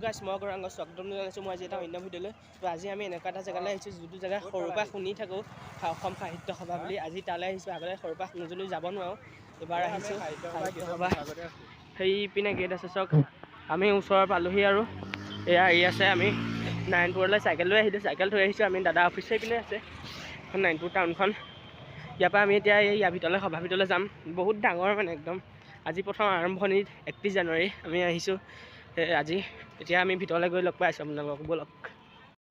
গাইছ মই গৌৰাংগ স্বাগতম জনাইছোঁ মই আজি এটা অন্য ভিডিঅ'লৈ। তো আজি আমি এনেকুৱা এটা জেগালৈ আহিছোঁ যিটো জেগা সৰুৰ পৰা শুনি থাকোঁ অসম সাহিত্য সভা বুলি। আজি তালৈ আহিছোঁ। আগতে সৰুৰ পৰা শুনোঁ যাব নোৱাৰোঁ, এবাৰ আহিছোঁ সাহিত্য সভা। সেই পিনে গেট আছে চাওক, আমি ওচৰৰ পালোহি আৰু এয়া আছে। আমি নাৰায়ণপুৰলৈ চাইকেল লৈ আহিছোঁ, চাইকেল থৈ আহিছোঁ। আমি দাদা অফিচ পিনে আছে এখন নাৰায়ণপুৰ টাউনখন। ইয়াৰ পৰা আমি এতিয়া ইয়াৰ ভিতৰলৈ সভা ভিতৰলৈ যাম। বহুত ডাঙৰ মানে একদম। আজি প্ৰথম আৰম্ভণি 31 জানুৱাৰী আমি আহিছোঁ আজি। এতিয়া আমি ভিতৰলৈ গৈ লগ পাই আছোঁ আপোনালোকক, ব'লক।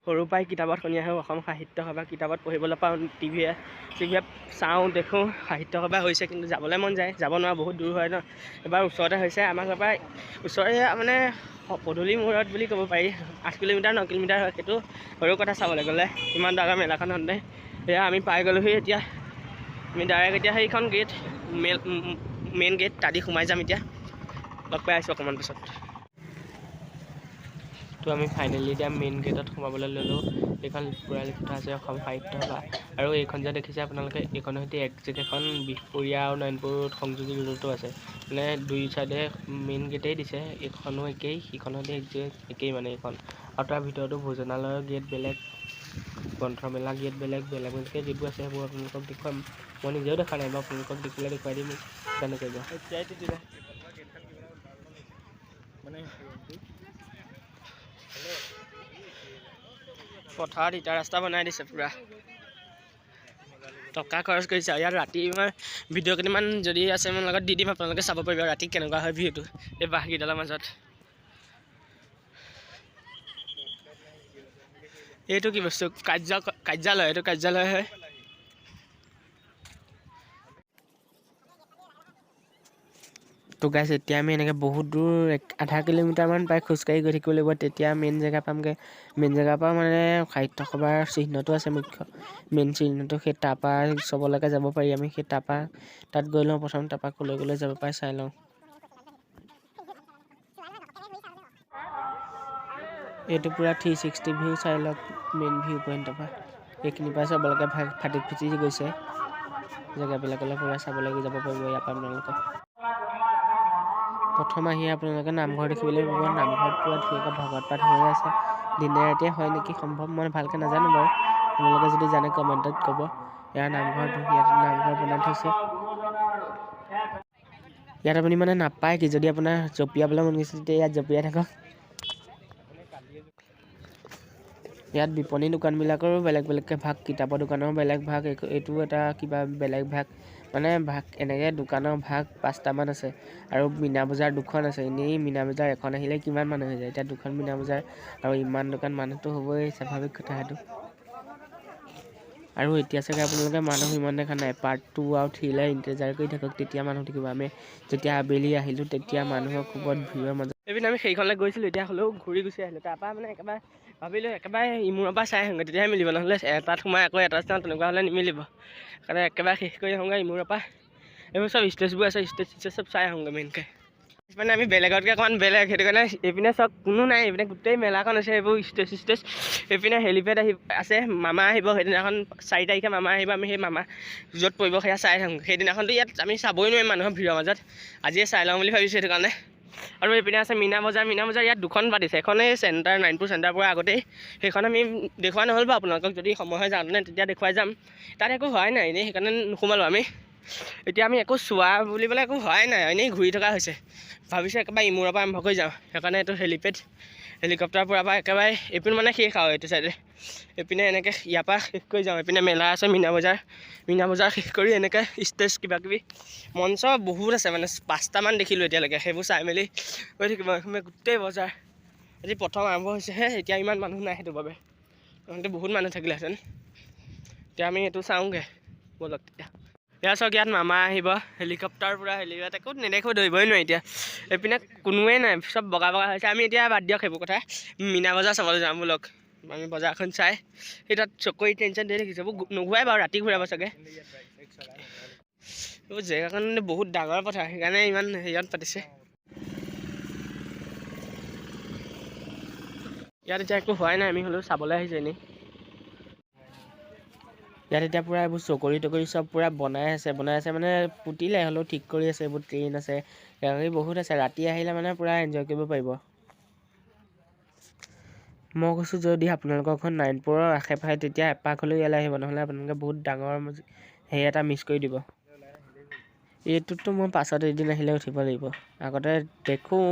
সৰুৰ পৰাই কিতাপত শুনি আহোঁ অসম সাহিত্য সভা, কিতাপত পঢ়িবলৈ পাওঁ, টিভিয়ে চাওঁ, দেখোঁ সাহিত্য সভা হৈছে, কিন্তু যাবলৈ মন যায়, যাব নোৱাৰোঁ, বহুত দূৰ হয় ন। এবাৰ ওচৰতে হৈছে, আমাৰ ঘৰৰ পৰা ওচৰৰে মানে পদূলি মূৰত বুলি ক'ব পাৰি। 8 কিলোমিটাৰ 9 কিলোমিটাৰ হয়, সেইটো সৰু কথা চাবলৈ গ'লে। ইমান ডাঙৰ মেলাখন হওঁতে এয়া আমি পাই গ'লোহি। এতিয়া আমি ডাইৰেক্ট এতিয়া সেইখন গেট মেইন গেট তাদি সোমাই যাম। এতিয়া লগ পাই আছোঁ অকণমান পিছত। তো আমি ফাইনেলি এতিয়া মেইন গেটত সোমাবলৈ ল'লোঁ। এইখন পুৰা লিখি থোৱা আছে অসম সাহিত্য সভা। আৰু এইখন যে দেখিছে আপোনালোকে, এইখনৰ সৈতে একজেক্ট এখন বিহপুৰীয়া আৰু নাৰায়ণপুৰ সংযোগী ৰোডতো আছে। মানে দুই চাইডে মেইন গেটেই দিছে, এইখনো একেই, সিখনৰ সৈতে একজেক্ট একেই মানে এইখন। আৰু তাৰ ভিতৰতো ভোজনালয়ৰ গেট বেলেগ, গ্ৰন্থমেলা গেট বেলেগ বেলেগকৈ যিবোৰ আছে সেইবোৰ আপোনালোকক দেখুৱাম। মই নিজেও দেখা নাই বাৰু, আপোনালোকক দেখিলে দেখুৱাই দিম। জানো কৰিব পথাৰত ইটা ৰাস্তা বনাই দিছে, পুৰা টকা খৰচ কৰিছে। ইয়াত ৰাতি মই ভিডিঅ' কেইটামান যদি আছে মোৰ লগত দি দিম, আপোনালোকে চাব পাৰিব ৰাতি কেনেকুৱা হয় ভিউটো এই বাঁহকেইডালৰ মাজত। এইটো কি বস্তু? কাৰ্যালয়, এইটো কাৰ্যালয় হয়। তো গাইছ, এতিয়া আমি এনেকৈ বহুত দূৰ আধা কিলোমিটাৰমান প্ৰায় খোজকাঢ়ি গৈ থাকিব লাগিব, তেতিয়া মেইন জেগা পামগৈ। মেইন জেগাৰ পৰা মানে সাহিত্য সভাৰ চিহ্নটো আছে, মুখ্য মেইন চিহ্নটো, সেই তাৰপৰা চবলৈকে যাব পাৰি আমি। সেই তাৰপৰা তাত গৈ লওঁ প্ৰথম, তাৰপৰা ক'লৈ যাব পাৰি চাই লওঁ। এইটো পূৰা 360 ভিউ চাই লওক, মেইন ভিউ পইণ্টৰ পৰা। এইখিনিৰ পৰা চবলৈকে ফাটি ফিটি গৈছে জেগাবিলাকলৈ, পূৰা চাবলৈ যাব পাৰিব ইয়াৰ পৰা আপোনালোকে। প্ৰথম আহি আপোনালোকে নামঘৰ দেখিবলৈ পাব। নামঘৰত পূৰা ধুনীয়াকৈ ভগত পাঠ হৈ আছে। দিনে ৰাতিয়ে হয় নেকি সম্ভৱ, মই ভালকৈ নাজানো বাৰু। আপোনালোকে যদি জানে কমেণ্টত ক'ব। ইয়াৰ নামঘৰ ধুনীয়া নামঘৰ বনাই থৈছে। ইয়াত আপুনি মানে নাপায় কি, যদি আপোনাৰ জঁপিয়াবলৈ মন গৈছে তেতিয়া ইয়াত জঁপিয়াই থাকক। ইয়াত বিপণী দোকানবিলাকৰো বেলেগ বেলেগকৈ ভাগ, কিতাপৰ দোকানৰ বেলেগ ভাগ, এইটো এটা কিবা বেলেগ ভাগ, মানে ভাগ এনেকৈ দোকানৰ ভাগ 5টামান আছে। আৰু মীনা বজাৰ 2খন আছে। এনেই মীনা বজাৰ এখন আহিলে কিমান মানুহ হৈ যায়, এতিয়া 2খন মীনা বজাৰ আৰু ইমান দোকান, মানুহটো হ'বই, স্বাভাৱিক কথা সেইটো। আৰু এতিয়া চাগে আপোনালোকে মানুহ ইমান দেখা নাই। পাৰ্ট 2 আৰু 3লৈ ইণ্টেজাৰ কৰি থাকক, তেতিয়া মানুহ থাকিব। আমি যেতিয়া আবেলি আহিলোঁ তেতিয়া মানুহৰ খুবত ভিৰৰ মাজত এইপিনে আমি সেইখনলৈ গৈছিলোঁ, এতিয়া হ'লেও ঘূৰি গুচি আহিলোঁ। তাৰপৰা মানে একেবাৰে ভাবিলোঁ একেবাৰে ইমূৰৰ পৰা চাই আহোঁগৈ, তেতিয়াহে মিলিব, নহ'লে এটাত সোমাই আকৌ এটা চাওঁ তেনেকুৱা হ'লে নিমিলিব। সেইকাৰণে একেবাৰে শেষ কৰি আহোঁগৈ ইমূৰৰ পৰা। এইবোৰ চব ষ্টেজবোৰ আছে, ষ্টেজ চব চাই আহোঁগৈ মেইনকৈ। মানে আমি বেলেগতকৈ অকণমান বেলেগ, সেইটো কাৰণে এইপিনে চব কোনো নাই, এইপিনে গোটেই মেলাখন আছে। এইবোৰ ষ্টেজ এইপিনে হেলিপেড আছে, মামা আহিব সেইদিনাখন 4 তাৰিখে মামা আহিব। আমি সেই মামা য'ত পৰিব সেয়া চাই থাকোঁ। সেইদিনাখনতো ইয়াত আমি চাবই নোৱাৰিম মানুহৰ ভিৰৰ মাজত, আজিয়ে চাই লওঁ বুলি ভাবিছোঁ সেইটো কাৰণে। আৰু এইপিনে আছে মীনা বজাৰ ইয়াত 2খন পাতিছে। এখনেই চেণ্টাৰ, নাৰায়ণপুৰ চেণ্টাৰ পৰা আগতেই, সেইখন আমি দেখুওৱা নহ'ল বাৰু আপোনালোকক, যদি সময় হয় যাওঁতে তেতিয়া দেখুৱাই যাম। তাত একো হোৱাই নাই, এনেই সেইকাৰণে নোসোমালোঁ আমি। এতিয়া আমি একো চোৱা বুলিবলৈ একো হোৱাই নাই, এনেই ঘূৰি থকা হৈছে। ভাবিছোঁ একেবাৰে ইমূৰৰ পৰা আৰম্ভ কৰি যাওঁ, সেইকাৰণে এইটো হেলিকপ্টাৰ পৰা একেবাৰে এইপিনে মানে শেষ আৰু এইটো চাইডে। এইপিনে এনেকৈ ইয়াৰ পৰা শেষ কৰি যাওঁ। এইপিনে মেলা আছে, মীনা বজাৰ শেষ কৰি এনেকৈ ষ্টেজ কিবাকিবি মঞ্চ বহুত আছে, মানে 5টামান দেখিলোঁ এতিয়ালৈকে। সেইবোৰ চাই মেলি গৈ থাকিব। গোটেই বজাৰ আজি প্ৰথম আৰম্ভ হৈছেহে, এতিয়া ইমান মানুহ নাই, সেইটো বাবে নহ'লে বহুত মানুহ থাকিলেহেঁতেন। এতিয়া আমি এইটো চাওঁগৈ, ব'লক তেতিয়া। এয়া চাওক, ইয়াত মামা আহিব, হেলিকপ্টাৰ পূৰা হেলিকপ্টাৰ একো নেদেখোঁ, ধৰিবই নোৱাৰি এতিয়া। এইপিনে কোনোৱেই নাই, চব বগা হৈছে। আমি এতিয়া বাদ দিয়ক সেইবোৰ কথা, মীনা বজাৰ চাবলৈ যাওঁ ব'লক। আমি বজাৰখন চাই সেই তাত চকৰি টেনশ্যন ধৰি দেখিছোঁ, এইবোৰ নুঘূৰাই বাৰু, ৰাতি ঘূৰাব চাগে। এইবোৰ জেগাখন বহুত ডাঙৰ কথা, সেইকাৰণে ইমান হেৰিয়ত পাতিছে। ইয়াত এতিয়া একো হোৱাই নাই, আমি হ'লেও চাবলৈ আহিছোঁ এনেই। ইয়াত এতিয়া পূৰা এইবোৰ চকৰি তকৰি চব পূৰা বনাই আছে মানে পুতিলে, হ'লেও ঠিক কৰি আছে। এইবোৰ ট্ৰেইন আছে, বহুত আছে। ৰাতি আহিলে মানে পূৰা এনজয় কৰিব পাৰিব। মই কৈছোঁ যদি আপোনালোকৰ ঘৰত নাৰায়ণপুৰৰ আশে পাশে তেতিয়া এপাক হ'লেও ইয়ালৈ আহিব, নহ'লে আপোনালোকে বহুত ডাঙৰ হেৰি এটা মিছ কৰি দিব। এইটোতো মই পাছত এদিন আহিলে উঠিব লাগিব। আগতে দেখোঁ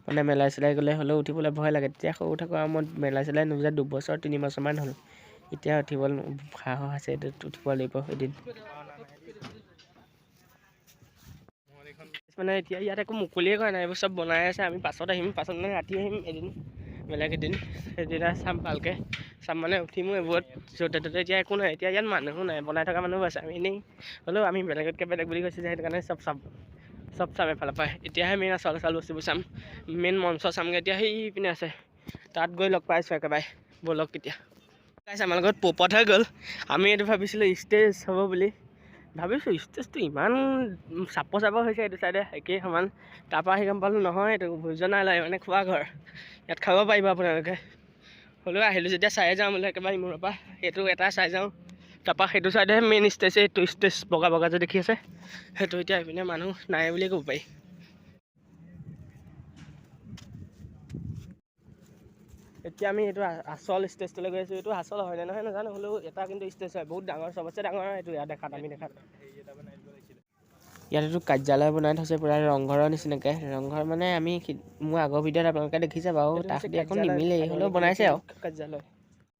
মানে মেলাই চেলাই গ'লে হ'লেও উঠিবলৈ ভয় লাগে। তেতিয়া সৰু থাকোঁ আৰু মই মেলাই চেলাই নোযোৱা 2 বছৰ 3 বছৰমান হ'ল। এতিয়া উঠিব সাহস আছে, উঠিব লাগিব এদিন। মানে এতিয়া ইয়াত একো মুকলিয়ে কৰা নাই, এইবোৰ চব বনাই আছে। আমি পাছত আহিম, পাছত মানে ৰাতি আহিম এদিন, বেলেগ এদিন। সেইদিনা চাম ভালকৈ, চাম মানে উঠিমো এইবোৰত য'তে ত'তে। এতিয়া একো নাই, এতিয়া ইয়াত মানুহো নাই, বনাই থকা মানুহো আছে। আমি এনেই হ'লেও আমি বেলেগতকৈ বেলেগ বুলি কৈছোঁ যে সেইটো কাৰণে চব চাম এফালৰ পৰা। এতিয়াহে মেইন আচল বস্তুবোৰ চাম, মেইন মঞ্চ চামগৈ। এতিয়া সেই পিনে আছে, তাত গৈ লগ পাইছোঁ একেবাৰে। ব'লক কেতিয়া আমাৰ লগত পপত হৈ গ'ল। আমি এইটো ভাবিছিলোঁ ষ্টেজ হ'ব বুলি, ভাবিছোঁ ষ্টেজটো ইমান চাপৰ হৈছে এইটো চাইডে একেই সমান। তাৰপৰা আহি গম পালোঁ নহয়, এইটো ভোজনালয় মানে খোৱা ঘৰ, ইয়াত খাব পাৰিব আপোনালোকে। হ'লেও আহিলোঁ যেতিয়া চাই যাওঁ বোলে একেবাৰে ইমূৰৰ পৰা, সেইটো এটা চাই যাওঁ। তাৰপৰা সেইটো চাইডে মেইন ষ্টেজ, এইটো ষ্টেজ বগা বগা যে দেখি আছে সেইটো। এতিয়া এইপিনে মানুহ নাই বুলিয়ে ক'ব পাৰি। এতিয়া আমি এইটো আচল ষ্টেজটোলৈ গৈ আছোঁ। এইটো আচল হয়নে নহয় নাজানো, হ'লেও এটা কিন্তু ষ্টেজ হয়, বহুত ডাঙৰ, চবতছে ডাঙৰ এইটো ইয়াত দেখাত, আমি দেখাত। ইয়াত এইটো কাৰ্যালয় বনাই থৈছে পূৰা ৰংঘৰৰ নিচিনাকৈ। ৰংঘৰ মানে আমি মোৰ আগৰ ভিডিঅ'ত আপোনালোকে দেখিছে বাৰু, তাত একো নিমিলেই, হ'লেও বনাইছে আৰু কাৰ্যালয়।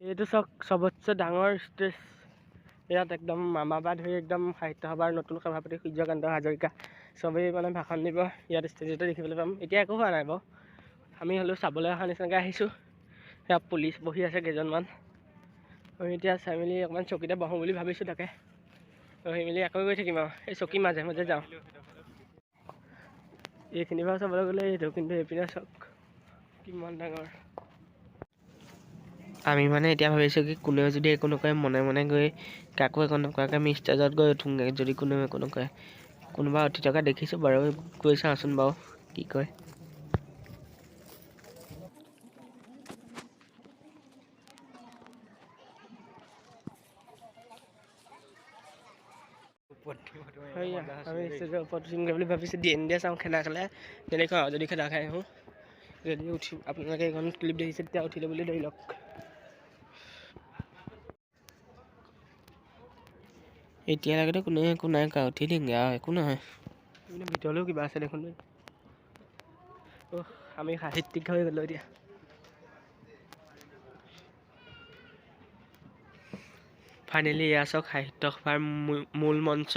এইটো চবতছে ডাঙৰ ষ্টেজ। ইয়াত একদম মামা পৰা ধৰি একদম সাহিত্য সভাৰ নতুন সভাপতি সূৰ্যকান্ত হাজৰিকা চবেই মানে ভাষণ দিব ইয়াত ষ্টেজতে দেখিবলৈ পাম। এতিয়া একো হোৱা নাই বাৰু, আমি হ'লেও চাবলৈ অহা নিচিনাকৈ আহিছোঁ। সেয়া পুলিচ বহি আছে কেইজনমান। আমি এতিয়া চাই মেলি অকণমান চকীতে বহোঁ বুলি ভাবিছোঁ। তাকে ৰহি মেলি আকৌ গৈ থাকিম আৰু এই চকী মাজে মাজে যাওঁ। এইখিনিৰ পৰা চাবলৈ গ'লে এইটো, কিন্তু এইপিনে চাওক কিমান ডাঙৰ। আমি মানে এতিয়া ভাবিছোঁ কি কোনেও যদি একো নকৰে মনে মনে গৈ কাকো একো নকৰাকৈ আমি ষ্টেজত গৈ উঠোঁগৈ, যদি কোনেও একো নকৰে। কোনোবা উঠি থকা দেখিছোঁ বাৰু, গৈ চাওঁচোন বাৰু কি কয়। আমি ষ্টেজৰ ওপৰত উঠিমগৈ বুলি ভাবিছোঁ। দিয়ে চাওঁ, খেদা খালে তেনেকুৱা আৰু, যদি খেদা খাই আহোঁ, যদি উঠিম। আপোনালোকে এইখন ক্লিপ দেখিছে তেতিয়া উঠিলে বুলি ধৰি লওক। এতিয়ালৈকেতো কোনে একো নাই কৰা, উঠি দিমগৈ আৰু একো নহয়। কিন্তু ভিতৰলৈও কিবা আছে দেখোন। আমি সাহিত্যিক হৈ গ'লোঁ এতিয়া। ফাইনেলি এয়া চাওক সাহিত্য সভাৰ মূল মঞ্চ,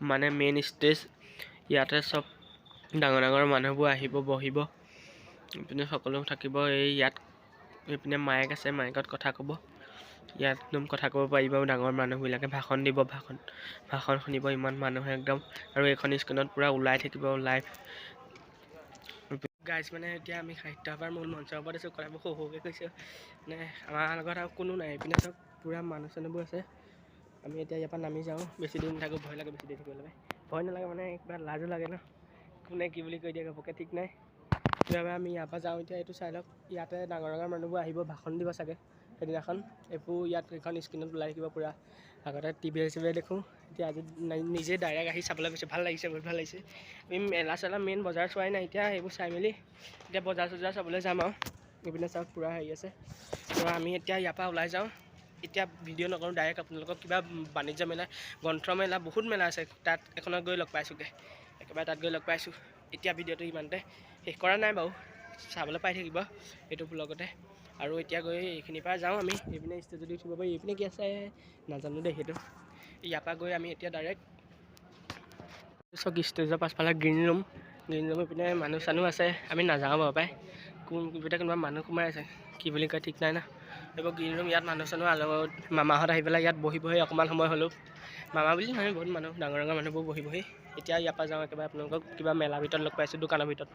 মানে মেইন ষ্টেজ। ইয়াতে চব ডাঙৰ ডাঙৰ মানুহবোৰ আহিব, বহিব। এইপিনে সকলো থাকিব। ইয়াত এইপিনে মাইক আছে, মাইকত কথা ক'ব। ইয়াত একদম কথা ক'ব পাৰিব ডাঙৰ মানুহবিলাকে, ভাষণ দিব, ভাষণ শুনিব ইমান মানুহে একদম। আৰু এইখন স্ক্ৰীণত পূৰা ওলাই থাকিব লাইভ। গাইজ মানে এতিয়া আমি সাহিত্য সভাৰ মূল মঞ্চৰ ওপৰত আছোঁ। কথাবোৰ সৰু সৰুকৈ কৈছোঁ, মানে আমাৰ লগত আৰু কোনো নাই। এইপিনে চব পূৰা মানুহ চানুহবোৰ আছে। আমি এতিয়া ইয়াৰ পৰা নামি যাওঁ, বেছি দিন নাথাকোঁ, ভয় লাগে বেছি দেৰি থাকিবলৈ। ভয় নালাগে মানে কিবা লাজো লাগে ন, কোনে কি বুলি কৈ দিয়ে ঘপককৈ ঠিক নাই। সেইবাবে আমি ইয়াৰ পৰা যাওঁ। এতিয়া এইটো চাই লওক, ইয়াতে ডাঙৰ ডাঙৰ মানুহবোৰ আহিব, ভাষণ দিব চাগে সেইদিনাখন। এইবোৰ ইয়াত এইখন স্ক্ৰীণত ওলাই থাকিব পূৰা। আগতে টিভিয়ে চিভিয়ে দেখোঁ, এতিয়া আজি নিজে ডাইৰেক্ট আহি চাবলৈ গৈছোঁ। ভাল লাগিছে, বহুত ভাল লাগিছে। আমি মেলা চেলা মেইন বজাৰ চোৱাই নাই, এতিয়া সেইবোৰ চাই মেলি এতিয়া বজাৰ চজাৰ চাবলৈ যাম আৰু। এইপিনে চাওক পূৰা হেৰি আছে। তো আমি এতিয়া ইয়াৰ পৰা ওলাই যাওঁ। এতিয়া ভিডিঅ' নকৰোঁ, ডাইৰেক্ট আপোনালোকক কিবা বাণিজ্য মেলা, গ্ৰন্থমেলা, বহুত মেলা আছে, তাত এখনত গৈ লগ পাইছোঁগৈ। একেবাৰে তাত গৈ লগ পাইছোঁ। এতিয়া ভিডিঅ'টো ইমানতে শেষ কৰা নাই বাৰু, চাবলৈ পাই থাকিব এইটো ব্লগতে। আৰু এতিয়া গৈ এইখিনিৰ পৰা যাওঁ আমি। এইপিনে ষ্টেজ যদি উঠিব পাৰি, এইপিনে কি আছে নাজানো দেই সেইটো। ইয়াৰ পৰা গৈ আমি এতিয়া ডাইৰেক্ট চব ষ্টেজৰ পাছফালে গ্ৰীণ ৰুম এইপিনে মানুহ চানুহ আছে। আমি নাযাওঁ বাৰু পাই, কোনোবা মানুহ সোমাই আছে, কি বুলি কয় ঠিক নাই না। এইবোৰ গ্ৰীণ ৰুম, ইয়াত মানুহ চানুহ মামাহঁত আহি পেলাই ইয়াত বহি অকণমান সময় হ'লেও, মামা বুলি নহয় বহুত মানুহ, ডাঙৰ ডাঙৰ মানুহবোৰ বহি। এতিয়া ইয়াৰ পৰা যাওঁ একেবাৰে, আপোনালোকক কিবা মেলাৰ ভিতৰত লগ পাইছোঁ, দোকানৰ ভিতৰত।